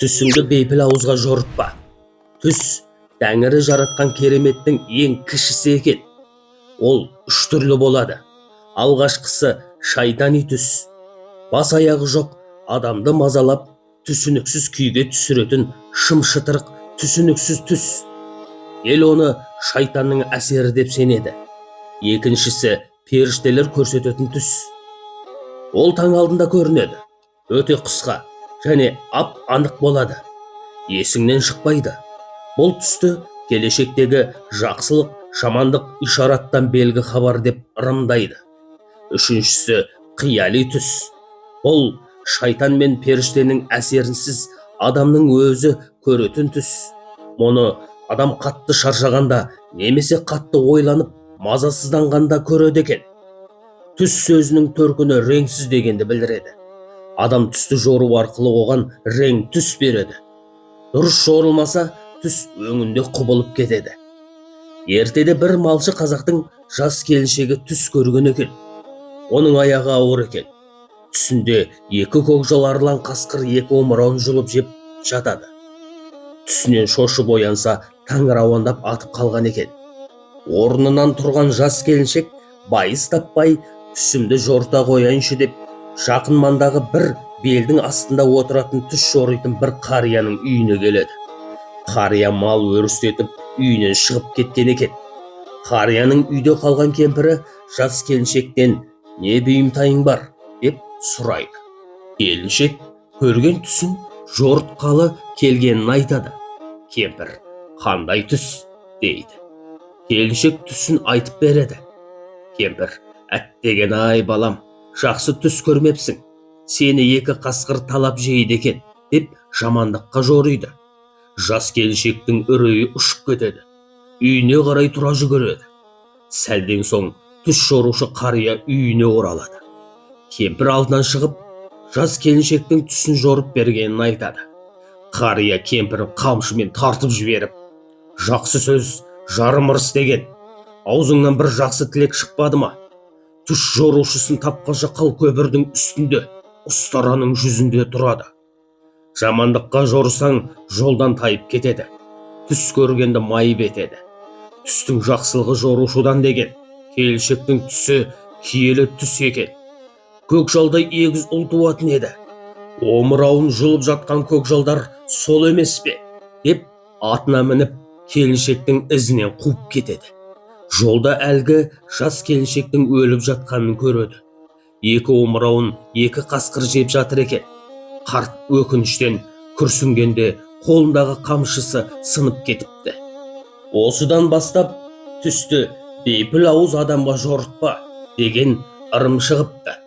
Түсіңді бейпіл ауызға жорытпа. Түс Тәңірі жаратқан кереметтің ең кішісі екен. Ол үш түрлі болады. Алғашқысы шайтани түс. Бас аяғы жоқ адамды мазалап, түсініксіз күйге түсіретін шым-шытырық түсініксіз түс. Ел оны шайтанның әсері деп сенеді. Екіншісі періштелер көрсететін түс. Ол таң алдында көрінеді. Өте қысқа және ап-анық болады. Есіңнен шықпайды. Бұл түсті келешектегі жақсылық, жамандық ишараттан белгі хабар деп ырымдайды. Үшіншісі қияли түс. Бұл шайтан мен періштенің әсерінсіз адамның өзі көретін түс. Мұны адам қатты шаршағанда немесе қатты ойланып мазасызданғанда көреді екен. Түс сөзінің төркіні реңсіз дегенді білдіреді. Адам түсті жору арқылы оған рең түс береді. Дұрыс жорылмаса, түс өңінде құбылып кетеді. Ертеде бір малшы қазақтың жас келіншегі түс көрген екен. Оның аяғы ауыр екен. Түсінде екі көкжал арлан қасқыр екі омырауын жұлып жеп жатады. Түсінен шошып оянса, таң рауандап атып қалған екен. Орнынан тұрған жас келіншек байыз таппай, түсімді жорта қояйыншы деп, жақын маңдағы бір белдің астында отыратын түс жоритын бір қарияның үйіне келеді. Қария мал өрістетіп үйінен шығып кеткен екен. Қарияның үйде қалған кемпірі жас келіншектен «Не бұйымтайың бар?» деп сұрайды. Келіншек көрген түсін жорытқалы келгенін айтады. Кемпір «Қандай түс?» дейді. Келіншек түсін айтып береді. Кемпір «Әттеген ай балам, жақсы түс көрмепсің. Сені екі қасқыр талап жейді екен» деп жамандыққа жориды. Жас келіншектің үрейі ұшып кетеді. Үйіне қарай тұра жүгіреді. Сәлден соң түс жорушы қария үйіне оралады. Кемпір алдынан шығып, жас келіншектің түсін жорып бергенін айтады. Қария кемпірін қамшымен тартып жіберіп, «Жақсы сөз, жарым ырыс деген. Аузыңнан бір жақсы тілек шықпады ма? Түс жорушысын тапқанша қыл көпірдің үстінде, ұстараның жүзінде тұрады. Жамандыққа жорысаң, жолдан тайып кетеді. Түс көргенді майып етеді. Түстің жақсылығы жорушудан» деген. Келіншектің түсі киелі түс екен. Көкжалдай егіз ұл туатын еді. Омырауын жұлып жатқан көкжалдар сол емес пе? деп атына мініп, келіншектің ізінен қуып кетеді. Жолда әлгі жас келіншектің өліп жатқанын көреді. Екі омырауын екі қасқыр жеп жатыр екен. Қарт өкініштен күрсінгенде қолындағы қамшысы сынып кетіпті. Осыдан бастап түсті бейпіл ауыз адамға жорытпа деген ырым шығыпты.